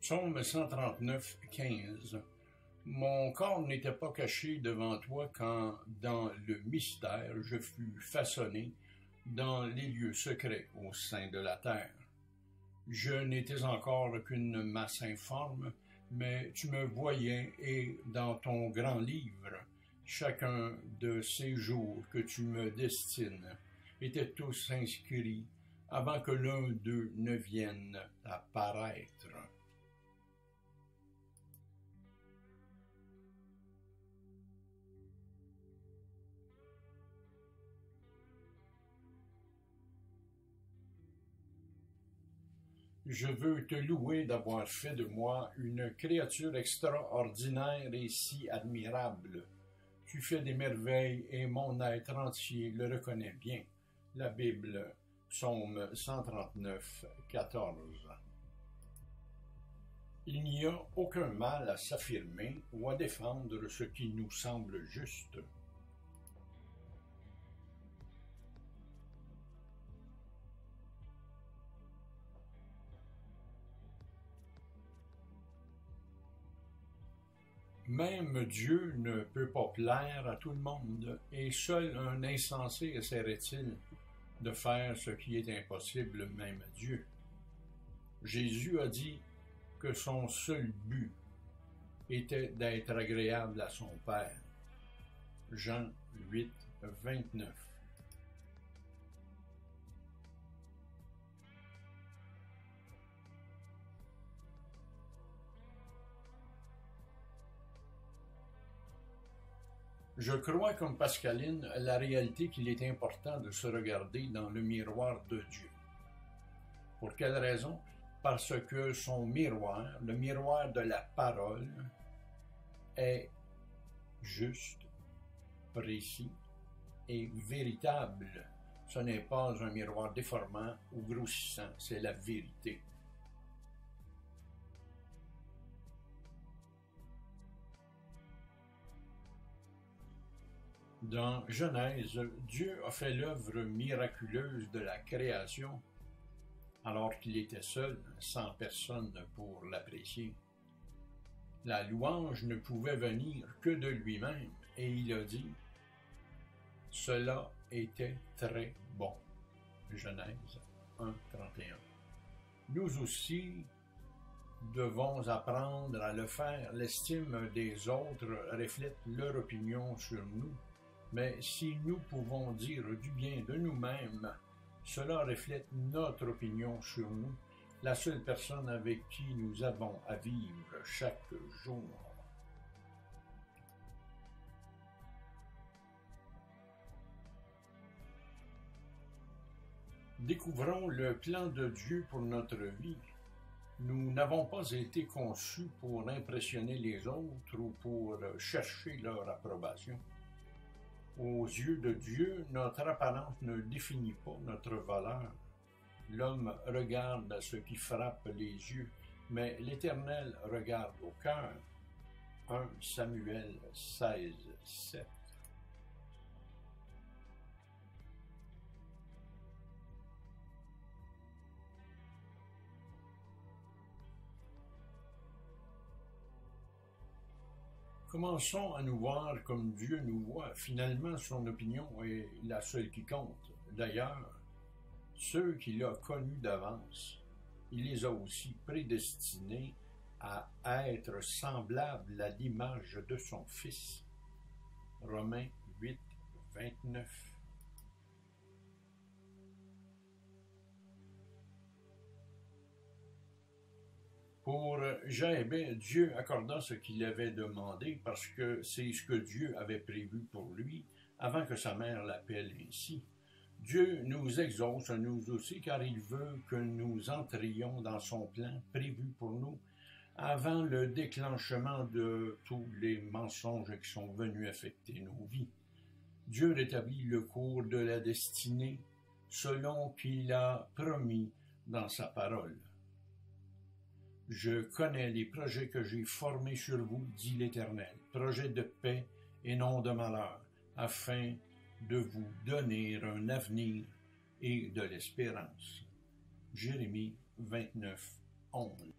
Psaume 139, 15. Mon corps n'était pas caché devant toi quand, dans le mystère, je fus façonné dans les lieux secrets au sein de la terre. Je n'étais encore qu'une masse informe, mais tu me voyais et dans ton grand livre, chacun de ces jours que tu me destines étaient tous inscrits avant que l'un d'eux ne vienne à paraître. Je veux te louer d'avoir fait de moi une créature extraordinaire et si admirable. Tu fais des merveilles et mon être entier le reconnaît bien. La Bible, Psaume 139, 14. Il n'y a aucun mal à s'affirmer ou à défendre ce qui nous semble juste. Même Dieu ne peut pas plaire à tout le monde, et seul un insensé essaierait-il de faire ce qui est impossible même à Dieu. Jésus a dit que son seul but était d'être agréable à son Père. Jean 8, 29. Je crois comme Pascaline la réalité qu'il est important de se regarder dans le miroir de Dieu. Pour quelle raison? Parce que son miroir, le miroir de la parole, est juste, précis et véritable. Ce n'est pas un miroir déformant ou grossissant, c'est la vérité. Dans Genèse, Dieu a fait l'œuvre miraculeuse de la création alors qu'il était seul, sans personne pour l'apprécier. La louange ne pouvait venir que de lui-même, et il a dit « Cela était très bon ». Genèse 1, 31. Nous aussi devons apprendre à le faire. L'estime des autres reflète leur opinion sur nous, mais si nous pouvons dire du bien de nous-mêmes, cela reflète notre opinion sur nous, la seule personne avec qui nous avons à vivre chaque jour. Découvrons le plan de Dieu pour notre vie. Nous n'avons pas été conçus pour impressionner les autres ou pour chercher leur approbation. Aux yeux de Dieu, notre apparence ne définit pas notre valeur. L'homme regarde à ce qui frappe les yeux, mais l'Éternel regarde au cœur. 1 Samuel 16, 7. Commençons à nous voir comme Dieu nous voit. Finalement, son opinion est la seule qui compte. D'ailleurs, ceux qu'il a connus d'avance, il les a aussi prédestinés à être semblables à l'image de son Fils. Romains 8, 29. Pour Jaébé, Dieu accorda ce qu'il avait demandé parce que c'est ce que Dieu avait prévu pour lui, avant que sa mère l'appelle ainsi. Dieu nous exauce, nous aussi, car il veut que nous entrions dans son plan prévu pour nous avant le déclenchement de tous les mensonges qui sont venus affecter nos vies. Dieu rétablit le cours de la destinée selon qu'il a promis dans sa parole. Je connais les projets que j'ai formés sur vous, dit l'Éternel, projets de paix et non de malheur, afin de vous donner un avenir et de l'espérance. Jérémie 29, 11.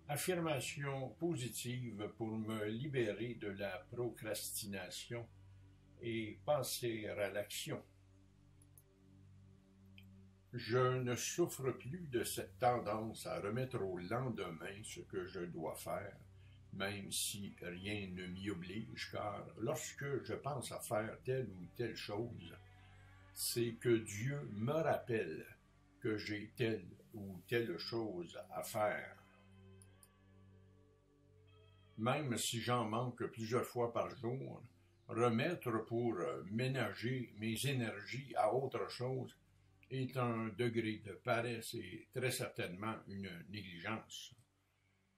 Affirmation positive pour me libérer de la procrastination et passer à l'action. Je ne souffre plus de cette tendance à remettre au lendemain ce que je dois faire, même si rien ne m'y oblige, car lorsque je pense à faire telle ou telle chose, c'est que Dieu me rappelle que j'ai telle ou telle chose à faire. Même si j'en manque plusieurs fois par jour, remettre pour ménager mes énergies à autre chose est un degré de paresse et très certainement une négligence.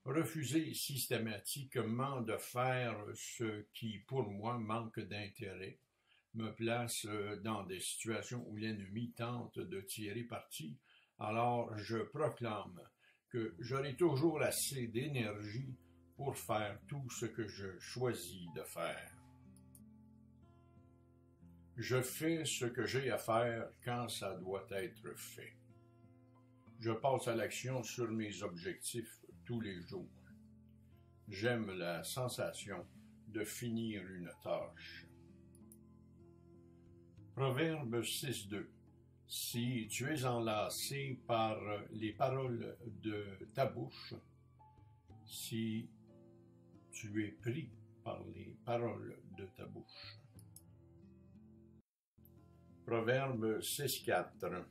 Refuser systématiquement de faire ce qui, pour moi, manque d'intérêt, me place dans des situations où l'ennemi tente de tirer parti, alors je proclame que j'aurai toujours assez d'énergie pour faire tout ce que je choisis de faire. Je fais ce que j'ai à faire quand ça doit être fait. Je passe à l'action sur mes objectifs tous les jours. J'aime la sensation de finir une tâche. Proverbe 6.2. Si tu es enlacé par les paroles de ta bouche, si tu es pris par les paroles de ta bouche. Proverbe 6.4.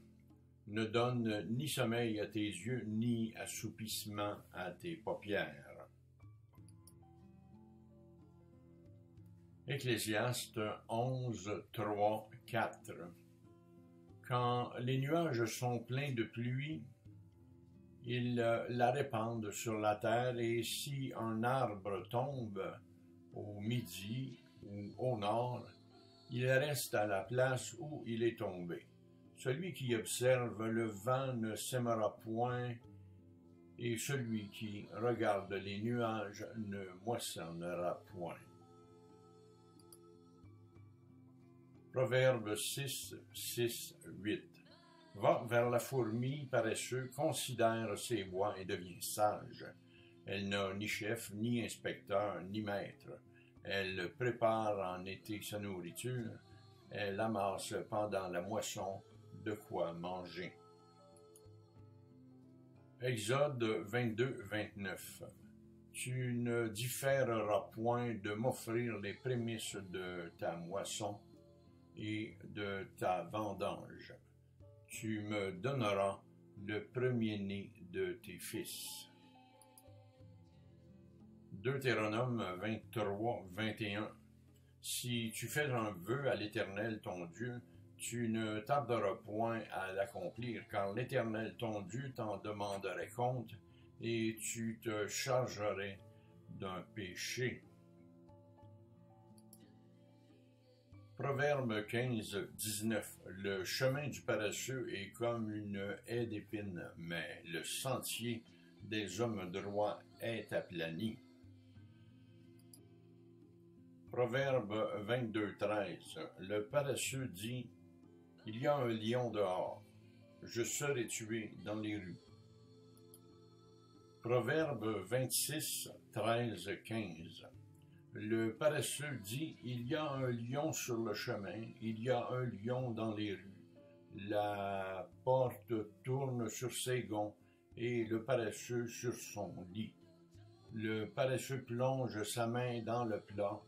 Ne donne ni sommeil à tes yeux, ni assoupissement à tes paupières. Ecclésiaste 11.3.4. Quand les nuages sont pleins de pluie, ils la répandent sur la terre, et si un arbre tombe au midi ou au nord, il reste à la place où il est tombé. Celui qui observe le vent ne sèmera point, et celui qui regarde les nuages ne moissonnera point. Proverbe 6, 6, 8. Va vers la fourmi paresseux, considère ses voies et devient sage. Elle n'a ni chef, ni inspecteur, ni maître. Elle prépare en été sa nourriture. Elle amasse pendant la moisson de quoi manger. Exode 22, 29. Tu ne différeras point de m'offrir les prémices de ta moisson et de ta vendange. Tu me donneras le premier-né de tes fils. Deutéronome 23, 21. Si tu fais un vœu à l'Éternel ton Dieu, tu ne tarderas point à l'accomplir, car l'Éternel ton Dieu t'en demanderait compte, et tu te chargerais d'un péché. Proverbe 15, 19. Le chemin du paresseux est comme une haie d'épines, mais le sentier des hommes droits est aplani. Proverbe 22, 13. Le paresseux dit: il y a un lion dehors, je serai tué dans les rues. Proverbe 26, 13, 15. Le paresseux dit, il y a un lion sur le chemin, il y a un lion dans les rues. La porte tourne sur ses gonds et le paresseux sur son lit. Le paresseux plonge sa main dans le plat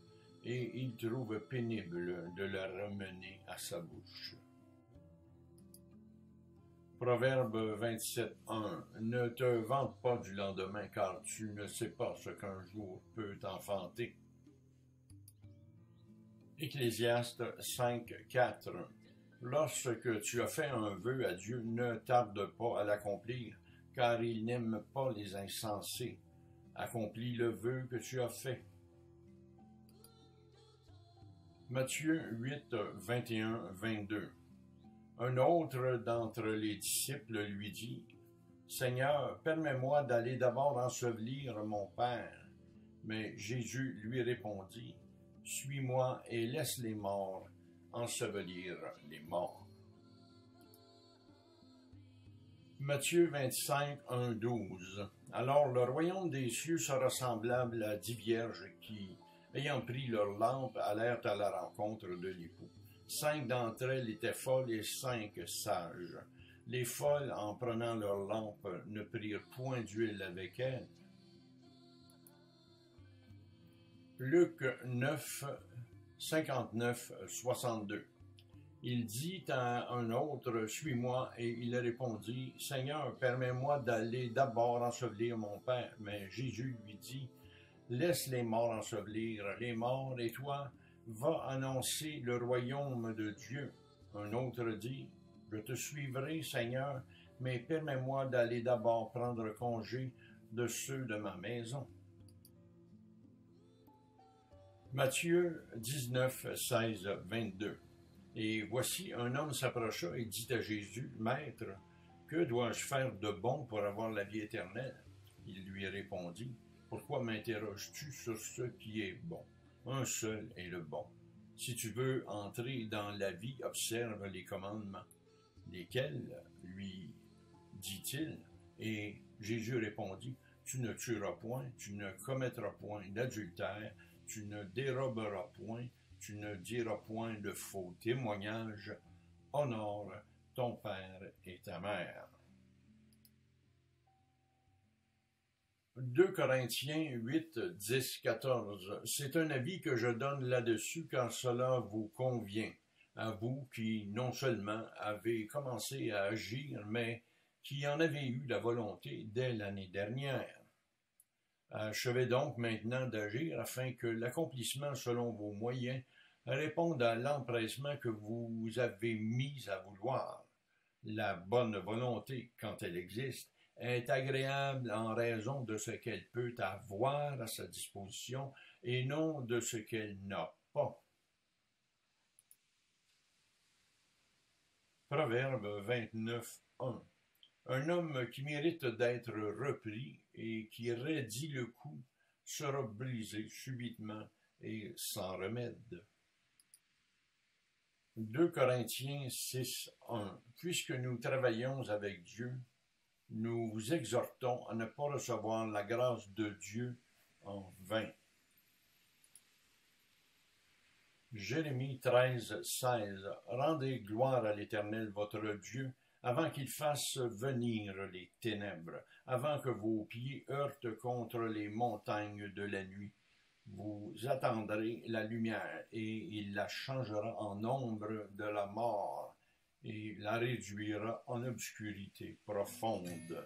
et il trouve pénible de la ramener à sa bouche. Proverbe 27:1. Ne te vante pas du lendemain, car tu ne sais pas ce qu'un jour peut t'enfanter. Ecclésiaste 5:4. Lorsque tu as fait un vœu à Dieu, ne tarde pas à l'accomplir, car il n'aime pas les insensés. Accomplis le vœu que tu as fait. Matthieu 8:21-22. Un autre d'entre les disciples lui dit, « Seigneur, permets-moi d'aller d'abord ensevelir mon Père. » Mais Jésus lui répondit, « Suis-moi et laisse les morts ensevelir les morts. » Matthieu 25:1-12. Alors le royaume des cieux sera semblable à 10 vierges qui, ayant pris leur lampe, allèrent à la rencontre de l'époux. 5 d'entre elles étaient folles et 5 sages. Les folles, en prenant leur lampe, ne prirent point d'huile avec elles. Luc 9, 59-62. Il dit à un autre, « Suis-moi » et il répondit, « Seigneur, permets-moi d'aller d'abord ensevelir mon Père. » Mais Jésus lui dit, « Laisse les morts ensevelir les morts, et toi, va annoncer le royaume de Dieu. » Un autre dit, « Je te suivrai, Seigneur, mais permets-moi d'aller d'abord prendre congé de ceux de ma maison. » Matthieu 19:16-22. Et voici, un homme s'approcha et dit à Jésus, « Maître, que dois-je faire de bon pour avoir la vie éternelle? » Il lui répondit, « Pourquoi m'interroges-tu sur ce qui est bon? Un seul est le bon. Si tu veux entrer dans la vie, observe les commandements. » Lesquels, lui dit-il? Et Jésus répondit, « Tu ne tueras point, tu ne commettras point d'adultère, tu ne déroberas point, tu ne diras point de faux témoignages, honore ton père et ta mère. » 2 Corinthiens 8, 10, 14. C'est un avis que je donne là-dessus car cela vous convient, à vous qui non seulement avez commencé à agir, mais qui en avez eu la volonté dès l'année dernière. Achevez donc maintenant d'agir afin que l'accomplissement selon vos moyens réponde à l'empressement que vous avez mis à vouloir. La bonne volonté, quand elle existe, est agréable en raison de ce qu'elle peut avoir à sa disposition et non de ce qu'elle n'a pas. Proverbe 29:1. Un homme qui mérite d'être repris et qui raidit le cou sera brisé subitement et sans remède. 2 Corinthiens 6:1. Puisque nous travaillons avec Dieu, nous vous exhortons à ne pas recevoir la grâce de Dieu en vain. Jérémie 13:16. Rendez gloire à l'Éternel votre Dieu, avant qu'il fasse venir les ténèbres, avant que vos pieds heurtent contre les montagnes de la nuit. Vous attendrez la lumière, et il la changera en ombre de la mort, et la réduira en obscurité profonde.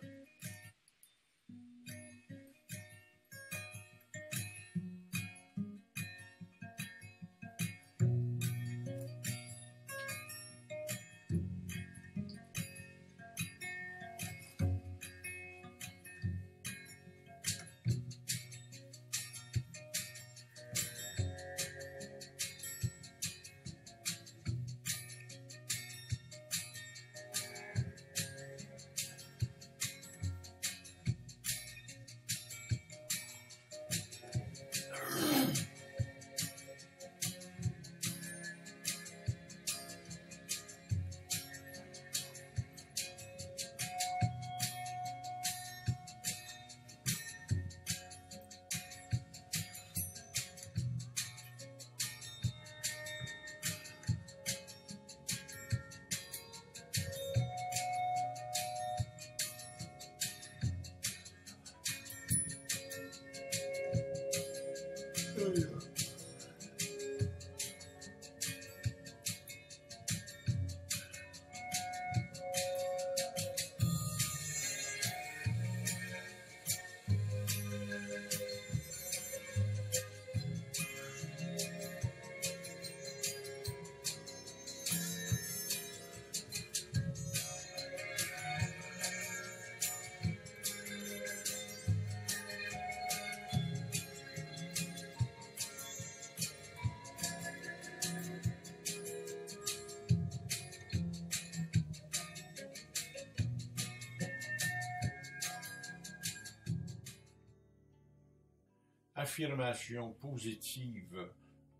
affirmation positive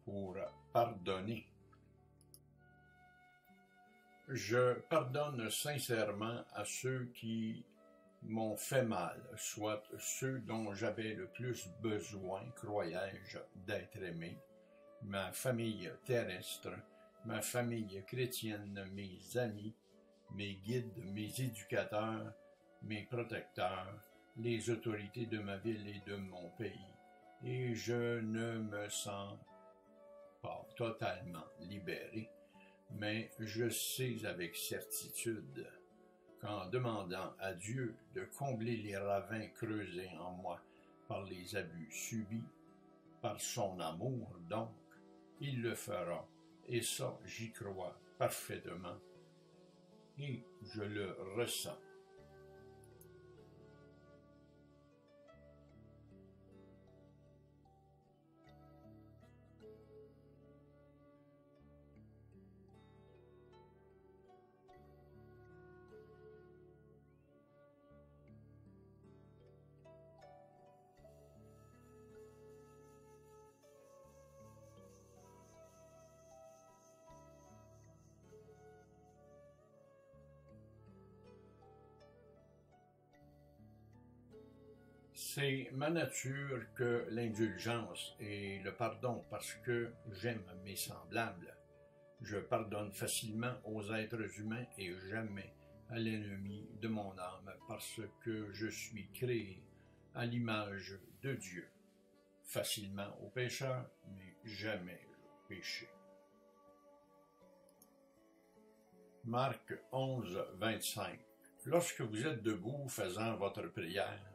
pour pardonner. Je pardonne sincèrement à ceux qui m'ont fait mal, soit ceux dont j'avais le plus besoin, croyais-je, d'être aimé, ma famille terrestre, ma famille chrétienne, mes amis, mes guides, mes éducateurs, mes protecteurs, les autorités de ma ville et de mon pays, et je ne me sens pas totalement libéré, mais je sais avec certitude qu'en demandant à Dieu de combler les ravins creusés en moi par les abus subis, par son amour donc, il le fera, et ça j'y crois parfaitement, et je le ressens. C'est ma nature que l'indulgence et le pardon parce que j'aime mes semblables. Je pardonne facilement aux êtres humains et jamais à l'ennemi de mon âme parce que je suis créé à l'image de Dieu. Facilement aux pécheurs, mais jamais au péché. Marc 11, 25. Lorsque vous êtes debout faisant votre prière,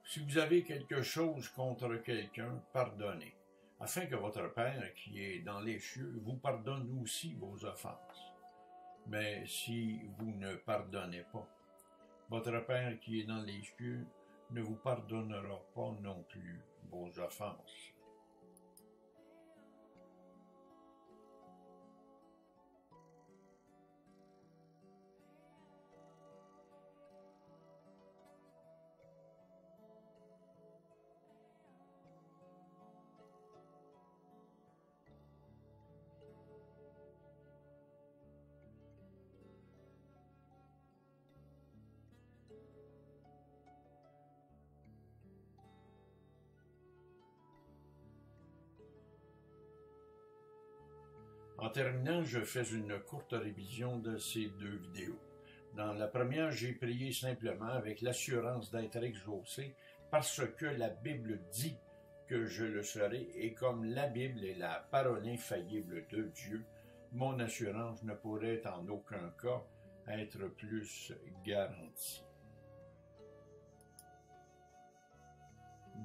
si vous avez quelque chose contre quelqu'un, pardonnez, afin que votre Père qui est dans les cieux vous pardonne aussi vos offenses. Mais si vous ne pardonnez pas, votre Père qui est dans les cieux ne vous pardonnera pas non plus vos offenses. En terminant, je fais une courte révision de ces deux vidéos. Dans la première, j'ai prié simplement avec l'assurance d'être exaucé parce que la Bible dit que je le serai et comme la Bible est la parole infaillible de Dieu, mon assurance ne pourrait en aucun cas être plus garantie.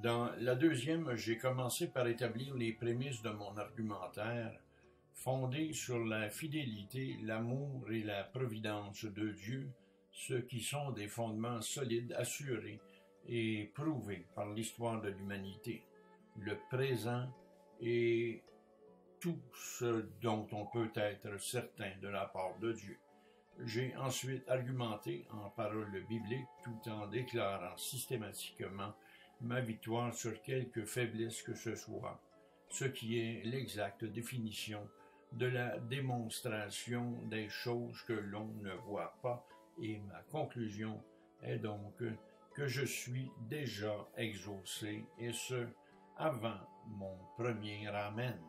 Dans la deuxième, j'ai commencé par établir les prémices de mon argumentaire fondé sur la fidélité, l'amour et la providence de Dieu, ce qui sont des fondements solides, assurés et prouvés par l'histoire de l'humanité, le présent et tout ce dont on peut être certain de la part de Dieu. J'ai ensuite argumenté en paroles bibliques tout en déclarant systématiquement ma victoire sur quelque faiblesse que ce soit, ce qui est l'exacte définition de la démonstration des choses que l'on ne voit pas, et ma conclusion est donc que je suis déjà exaucé, et ce, avant mon premier Amen.